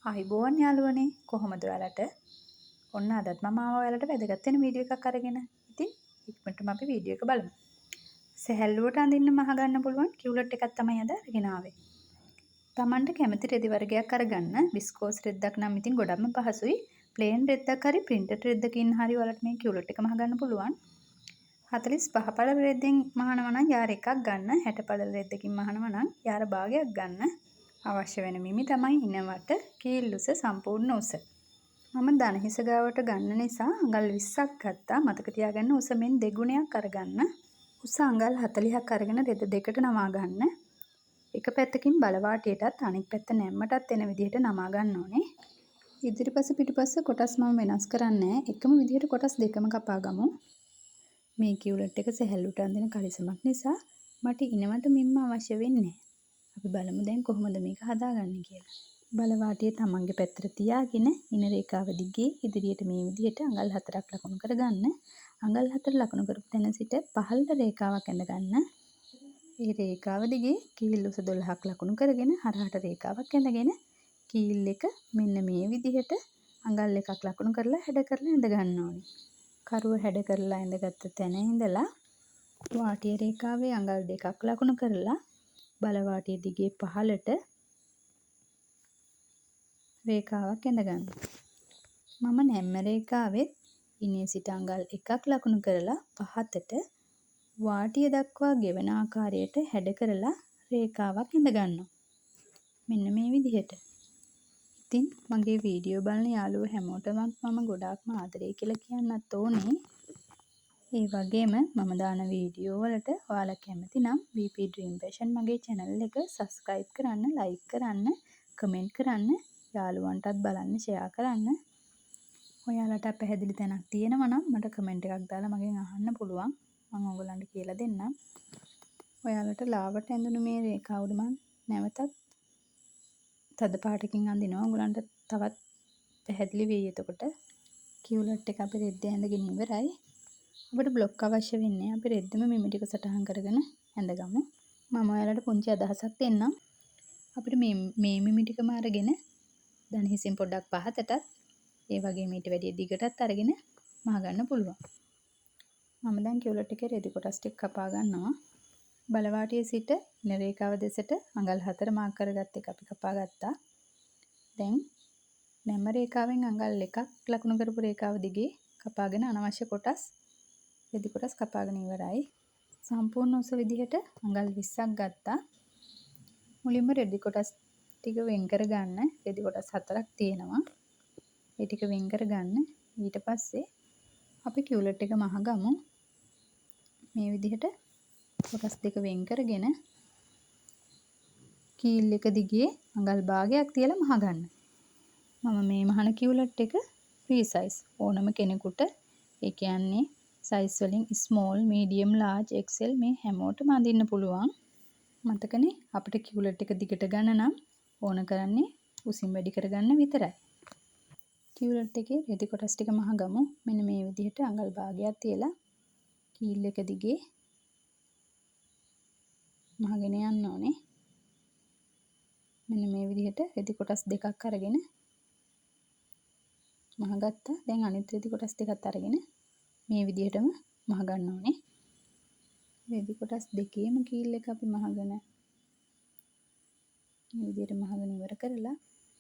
ආයුබෝවන් යාළුවනේ කොහොමද ඔයාලට? ඔන්න අදත් මම ආවා ඔයාලට වැදගත් වෙන වීඩියෝ එකක් අරගෙන. ඉතින් ඉක්මනටම අපි වීඩියෝ එක බලමු. සැහැල්ලුවට අඳින්න මහ ගන්න පුළුවන් කියුලට් එකක් තමයි අද අරගෙන ආවේ. Tamanට කැමති රෙදි වර්ගයක් අරගන්න. විස්කෝස් රෙද්දක් නම් ඉතින් ගොඩක්ම පහසුයි. ප්ලේන් රෙද්දක් හරි ප්‍රින්ටඩ් රෙද්දකින් හරි ඔයාලට මේ කියුලට් එක මහ ගන්න පුළුවන්. 45 පළල රෙද්දෙන් මහනවා නම් යාර එකක් ගන්න. 60 පළල රෙද්දකින් මහනවා නම් යාර භාගයක් ගන්න. අවශ්‍ය වෙන මිමි තමයි ඉනවට කීල් උස සම්පූර්ණ උස. මම දන හිස ගාවට ගන්න නිසා අඟල් 20ක් ගත්තා. මතක තියාගන්න උස මෙන් දෙගුණයක් අරගන්න. උස අඟල් 40ක් අරගෙන රෙද දෙකට නමා ගන්න. එක පැත්තකින් බලවාටියටත් අනෙක් පැත්ත නැම්මටත් එන විදිහට නමා ගන්න ඕනේ. ඉදිරිපස පිටුපස කොටස් මම වෙනස් කරන්නේ එකම විදිහට කොටස් දෙකම කපා ගමු. මේ කියුලට් එක සැහැල්ලුවට අඳින කලිසමක් නිසා මට ඉනවට මිම්ම අවශ්‍ය වෙන්නේ නැහැ. අපි බලමු දැන් කොහොමද මේක හදාගන්නේ කියලා. බලවාටිය තමන්ගේ පැත්තට තියාගෙන ඉන රේඛාව දිගේ ඉදිරියට මේ විදිහට අඟල් 4ක් ලකුණු කරගන්න. අඟල් 4 ලකුණු කරපු තැන සිට පහළට රේඛාවක් ඇඳ ගන්න. ඒ රේඛාව දිගේ කීල් උස 12ක් ලකුණු කරගෙන හරහට රේඛාවක් ඇඳගෙන කීල් එක මෙන්න මේ විදිහට අඟල් 1ක් ලකුණු කරලා හැඩ කරලා ඇඳ ගන්න ඕනේ. කරුව හැඩ කරලා ඇඳගත්ත තැන ඉඳලා වාටිය රේඛාවේ අඟල් 2ක් ලකුණු කරලා බලවාටිය දිගේ පහළට රේඛාවක් ඇඳ ගන්න. මම නැම්ම රේඛාවෙත් ඉනේ සිට අඟල් 1ක් ලකුණු කරලා පහතට වාටිය දක්වා ගෙවන ආකාරයට හැඩ කරලා රේඛාවක් ඇඳ ගන්නවා. මෙන්න මේ විදිහට. ඉතින් මගේ වීඩියෝ බලන යාළුවෝ හැමෝටම මම ගොඩාක්ම ආදරේ කියලා කියන්නත් ඕනේ. ඒ වගේම මම දාන වීඩියෝ වලට ඔයාලා කැමති නම් BP Dream Passion මගේ channel එක subscribe කරන්න, like කරන්න, comment කරන්න, යාළුවන්ටත් බලන්න share කරන්න. ඔයාලට පැහැදිලි තැනක් තියෙනවා නම් මට comment එකක් දාලා මගෙන් අහන්න පුළුවන්. මම ඔයගලන්ට කියලා දෙන්නම්. ඔයාලට ලාවට ඇඳුණු මේ රේඛාව උඩ මම නැවතත් තද පාටකින් අඳිනවා. ඔයගලන්ට තවත් පැහැදිලි වෙයි. එතකොට කියුලට් එක අපි රෙද්ද ඇඳගෙන ඉවරයි. අපිට බ්ලොක් අවශ්‍ය වෙන්නේ අපි රෙද්දම මිමි ටික සටහන් කරගෙන ඇඳගමු. මම ඔයාලට පුංචි අදහසක් දෙන්නම්. අපිට මේ මිමි ටිකම අරගෙන දන හිසින් පොඩ්ඩක් පහතටත් ඒ වගේම ඊට වැඩිය දිගටත් අරගෙන මහ ගන්න පුළුවන්. මම දැන් කියුලට් එකේ රෙදි කොටස් ටික කපා ගන්නවා. බලවාටියේ සිට ඉන රේඛාව දෙසට අඟල් 4 මාක් කරගත්ත එක අපි කපා ගත්තා. දැන් නැම්ම රේඛාවෙන් අඟල් 1ක් ලකුණු කරපු රේඛාව දිගේ කපාගෙන අනවශ්‍ය කොටස් රෙදි කොටස් කපාගෙන ඉවරයි. සම්පූර්ණ උස විදිහට අඟල් 20ක් ගත්තා. මුලින්ම රෙදි කොටස් ටික වෙන් කරගන්න. රෙදි කොටස් 4ක් තියෙනවා. ඒ ටික වෙන් කරගන්න. ඊට පස්සේ අපි කියුලට් එක මහගමු. මේ විදිහට කොටස් දෙක වෙන් කරගෙන කීල් එක දිගේ අඟල් භාගයක් තියලා මහගන්න. මම මේ මහන කියුලට් එක free size ඕනම කෙනෙකුට ඒ කියන්නේ size වලින් small, medium, large, XL මේ හැමෝටම අඳින්න පුළුවන්. මතකනේ අපිට කියුලට් එක දිගට ගන්න නම් ඕන කරන්නේ උසින් වැඩි කරගන්න විතරයි. කියුලට් එකේ රෙදි කොටස් ටික මහගමු. මෙන්න මේ විදිහට අඟල් භාගයක් තියලා කීල් එක දිගේ මහගෙන යන්න ඕනේ. මෙන්න මේ විදිහට රෙදි කොටස් දෙකක් අරගෙන මහගත්තා. දැන් අනිත් රෙදි කොටස් දෙකත් අරගෙන මේ විදිහටම මහ ගන්න ඕනේ. රෙදි කොටස් දෙකේම කීල් එක අපි මහගෙන මේ විදිහට මහගෙන ඉවර කරලා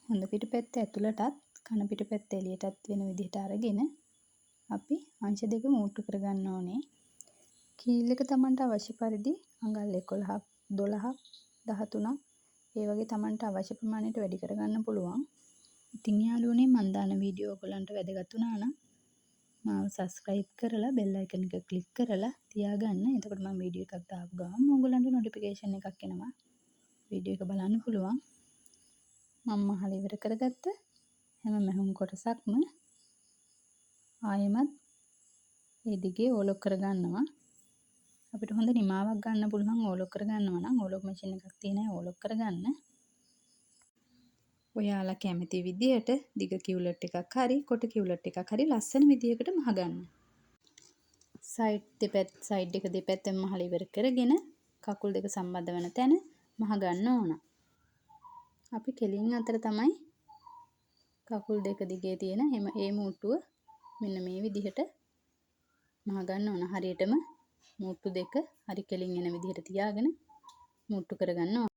හොඳ පිටපැත්ත ඇතුළටත් කන පිටපැත්ත එළියටත් වෙන විදිහට අරගෙන අපි අංශ දෙක මූට්ටු කරගන්න ඕනේ. කීල් එක Tamanට අවශ්‍ය පරිදි අඟල් 11ක් 12ක් 13ක් ඒ වගේ Tamanට අවශ්‍ය ප්‍රමාණයට වැඩි කරගන්න පුළුවන්. ඉතින් යාළුවනේ මම දාන වීඩියෝ ඔයගලන්ට වැදගත් වුණා නම් මාව subscribe කරලා bell icon එක click කරලා තියාගන්න. එතකොට මම වීඩියෝ එකක් දාපු ගමන් ඔයගලන්ට notification එකක් එනවා. වීඩියෝ එක බලන්න පුළුවන්. මම මහලා ඉවර කරගත්ත හැම මැහුම් කොටසක්ම ආයෙමත් ඒ දිගේ ඕලොක් කරගන්නවා. අපිට හොඳ නිමාවක් ගන්න පුළුවන් ඕලොක් කරගන්නවා නම් ඕලොක් මැෂින් එකක් තියෙන අය ඕලොක් කරගන්න. ඔයාලා කැමති විදිහට දිග කියුලට් එකක් හරි කොට කියුලට් එකක් හරි ලස්සන විදිහකට මහගන්න. සයිඩ් එක දෙපැත්තෙන් මහලා ඉවර කරගෙන කකුල් දෙක සම්බන්ධ වෙන තැන මහගන්න ඕන. අපි කෙලින් අතර තමයි කකුල් දෙක දිගේ තියෙන ඒ මුට්ටුව මෙන්න මේ විදිහට මහ ගන්න ඕන. හරියටම මුට්ටු දෙක හරි කෙලින් එන විදිහට තියාගෙන මුට්ටු කරගන්න ඕන.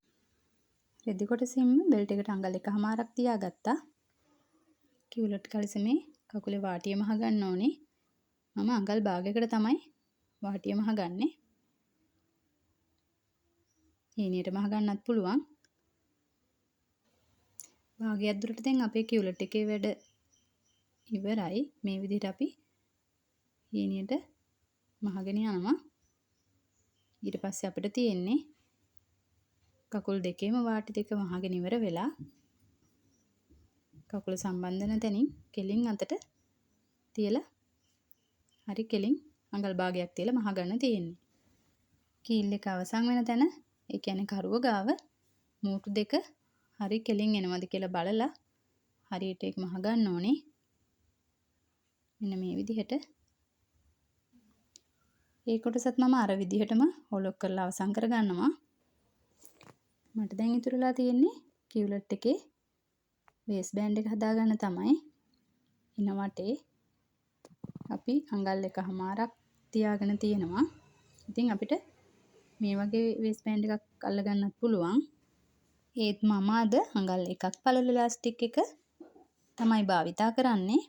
රෙදි කොටසින්ම බෙල්ට් එකට අඟල් 1/2ක් තියාගත්තා. කියුලට් කලිසමේ කකුලේ වාටිය මහ ගන්න ඕනේ. මම අඟල් භාගයකට තමයි වාටිය මහ ගන්නේ. හීනියට මහ ගන්නත් පුළුවන්. භාගයක් දුරට දැන් අපේ කියුලට් එකේ වැඩ ඉවරයි. මේ විදිහට අපි හීනියට මහගෙන යනවා. ඊට පස්සේ අපිට තියෙන්නේ කකුල් දෙකේම වාටි දෙක මහගෙන ඉවර වෙලා කකුල සම්බන්ධන තැනින් කෙලින් අතට තියලා හරි කෙලින් අඟල් භාගයක් තියලා මහ ගන්න තියෙන්නේ. කීල් එක අවසන් වෙන තැන ඒ කියන්නේ කරුව ගාව මූටු දෙක හරි කෙලින් එනවද කියලා බලලා හරියට ඒක මහ ගන්න ඕනේ. මෙන්න මේ විදිහට. ඒ කොටසත් මම අර විදිහටම හොලොක් කරලා අවසන් කරගන්නවා. මට දැන් ඉතුරුලා තියෙන්නේ කියුලට් එකේ වේස් බෑන්ඩ් එක හදාගන්න තමයි. ඉන වටේ අපි අඟල් 1/2ක් තියාගෙන තියෙනවා. ඉතින් අපිට මේ වගේ වේස් බෑන්ඩ් එකක් අල්ලගන්නත් පුළුවන්. ඒත් මම අද අඟල් 1ක් පළල ඉලාස්ටික් එක තමයි භාවිතා කරන්නේ.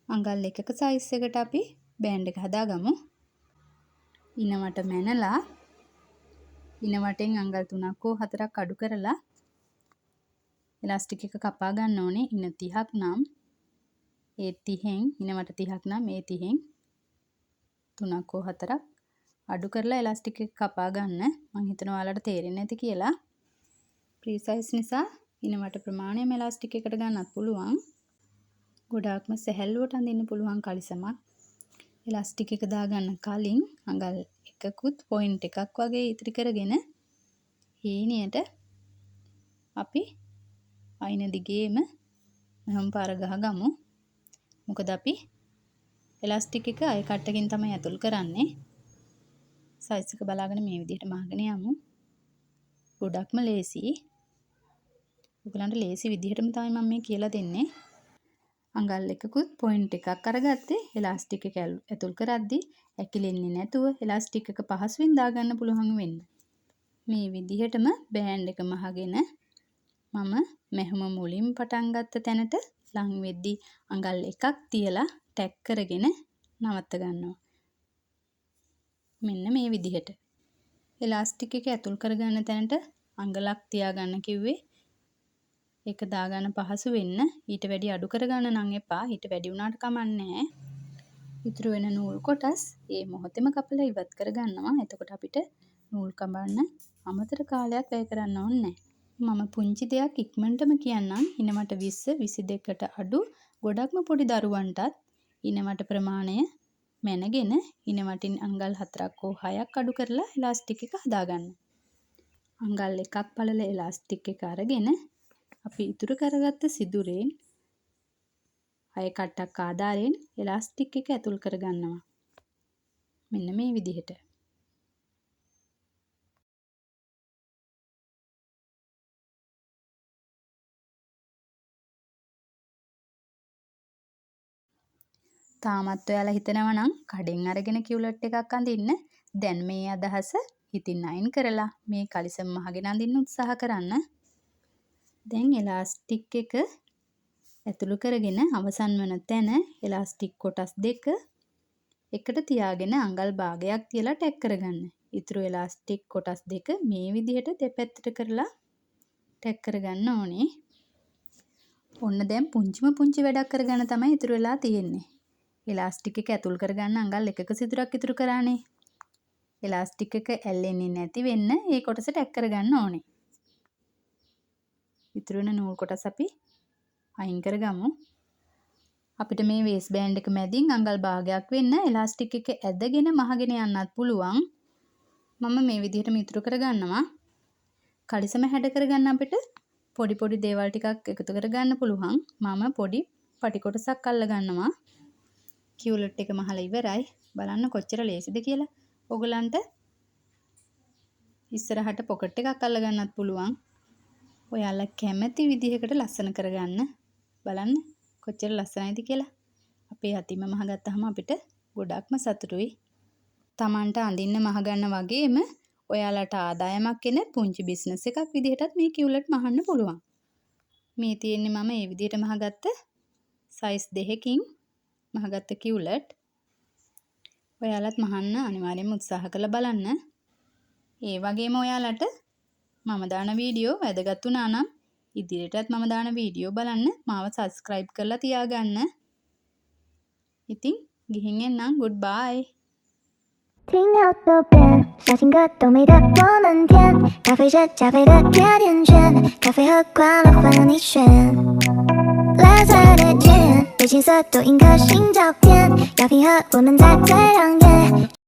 අඟල් 1ක සයිස් එකට අපි බෑන්ඩ් එක හදාගමු. ඉනවට මැනලා ඉනවටෙන් අඟල් 3ක් හෝ 4ක් අඩු කරලා ඉලාස්ටික් එක කපා ගන්න ඕනේ. ඉන 30ක් නම් ඒ 30න් ඉනවට 30ක් නම් ඒ 30න් 3ක් හෝ 4ක් අඩු කරලා ඉලාස්ටික් එක කපා ගන්න. මම හිතනවා ඔයාලට තේරෙන්නේ නැති කියලා. ප්‍රීසයිස් නිසා ඉනවට ප්‍රමාණයම ඉලාස්ටික් එකට ගන්නත් පුළුවන්. ගොඩාක්ම සැහැල්ලුවට අඳින්න පුළුවන් කලිසමක්. ඉලාස්ටික් එක දාගන්න කලින් අඟල් 1කුත් පොයින්ට් එකක් වගේ ඉතිරි කරගෙන හීනියට අපි අයින දිගේම මෙහෙම පාර ගහගමු. මොකද අපි ඉලාස්ටික් එක අය කට්ටකින් තමයි ඇතුල් කරන්නේ. සයිස් එක බලාගෙන මේ විදිහට මහගෙන යමු. ගොඩක්ම ලේසි. ඔයගලන්ට ලේසි විදිහටම තමයි මම මේ කියලා දෙන්නේ. අඟල් 1කුත් පොයින්ට් එකක් අරගත්තේ ඉලාස්ටික් එක ඇතුල් කරද්දී ඇකිලෙන්නේ නැතුව ඉලාස්ටික් එක පහසුවෙන් දාගන්න පුළුවන් වෙන්න. මේ විදිහටම බෑන්ඩ් එක මහගෙන මම මෙහෙම මුලින් පටන් ගත්ත තැනට ලං වෙද්දී අඟල් 1ක් තියලා ටැග් කරගෙන නවත්ත ගන්නවා. මෙන්න මේ විදිහට. ඉලාස්ටික් එක ඇතුල් කරගන්න තැනට අඟලක් තියාගන්න කිව්වේ. ඒක දාගන්න පහසු වෙන්න. ඊට වැඩි අඩු කරගන්න නම් එපා. ඊට වැඩි වුණාට කමක් නැහැ. ඉතුරු වෙන නූල් කොටස් ඒ මොහොතේම කපලා ඉවත් කරගන්නවා. එතකොට අපිට නූල් කඹන්න අමතර කාලයක් වැය කරන්න ඕනේ නැහැ. මම පුංචි දෙයක් ඉක්මනටම කියන්නම්. ඉනවට 20 22කට අඩු ගොඩක්ම පොඩි දරුවන්ටත් ඉනවට ප්‍රමාණය මැනගෙන ඉනවටින් අඟල් 4ක් හෝ 6ක් අඩු කරලා ඉලාස්ටික් එක හදාගන්න. අඟල් 1ක් පළල ඉලාස්ටික් එක අරගෙන අපි ඉතුරු කරගත්ත සිදුරෙන් අය කට්ටක් ආධාරයෙන් ඉලාස්ටික් එක ඇතුල් කරගන්නවා. මෙන්න මේ විදිහට. තාමත් ඔයාලා හිතනවා නම් කඩෙන් අරගෙන කියුලට් එකක් අඳින්න දැන් මේ අදහස හිතින් අයින් කරලා මේ කලිසම් මහගෙන අඳින්න උත්සාහ කරන්න. දැන් ඉලාස්ටික් එක ඇතුළු කරගෙන අවසන් වන තැන ඉලාස්ටික් කොටස් දෙක එකට තියාගෙන අඟල් භාගයක් තියලා ටැග් කරගන්න. ඉතුරු ඉලාස්ටික් කොටස් දෙක මේ විදිහට දෙපැත්තට කරලා ටැග් කරගන්න ඕනේ. ඔන්න දැන් පුංචිම පුංචි වැඩක් කරගන්න තමයි ඉතුරු වෙලා තියෙන්නේ. ඉලාස්ටික් එක ඇතුල් කරගන්න අඟල් 1ක සිදුරක් ඉතුරු කරානේ. ඉලාස්ටික් එක ඇල්ලෙන්නේ නැති වෙන්න මේ කොටස ටැග් කරගන්න ඕනේ. ඉතුරු වෙන නූල් කොටස් අපි අයින් කරගමු. අපිට මේ වේස් බෑන්ඩ් එක මැදින් අඟල් භාගයක් වෙන්න ඉලාස්ටික් එක ඇදගෙන මහගෙන යන්නත් පුළුවන්. මම මේ විදිහටම ඉතුරු කරගන්නවා. කලිසම හැඩ කරගන්න අපිට පොඩි පොඩි දේවල් ටිකක් එකතු කරගන්න පුළුවන්. මම පොඩි පටි කොටසක් අල්ල ගන්නවා. කියුලට් එක මහලා ඉවරයි. බලන්න කොච්චර ලේසිද කියලා. ඔයගලන්ට ඉස්සරහට පොකට් එකක් අල්ල ගන්නත් පුළුවන්. ඔයාලා කැමති විදිහකට ලස්සන කරගන්න. බලන්න කොච්චර ලස්සනයිද කියලා. අපේ අතින්ම මහ ගත්තාම අපිට ගොඩක්ම සතුටුයි. Tamanට අඳින්න මහ ගන්න වගේම ඔයාලට ආදායමක් එන පුංචි බිස්නස් එකක් විදිහටත් මේ කිව්ලට් මහන්න පුළුවන්. මේ තියෙන්නේ මම මේ විදිහට මහගත්ත සයිස් 2කින් මහගත්ත කිව්ලට්. ඔයාලත් මහන්න අනිවාර්යෙන්ම උත්සාහ කරලා බලන්න. ඒ වගේම ඔයාලට මම දාන වීඩියෝ වැදගත් වුණා නම් ඉදිරියටත් මම දාන වීඩියෝ බලන්න මාව subscribe කරලා තියාගන්න. ඉතින් ගිහින් එන්නම්. goodbye. 听到左边，小情歌都美得多难填，咖啡是加菲的甜甜圈，咖啡喝惯了换了你选。蓝色的天，被青色都印颗心照片，要平和我们才最让眼。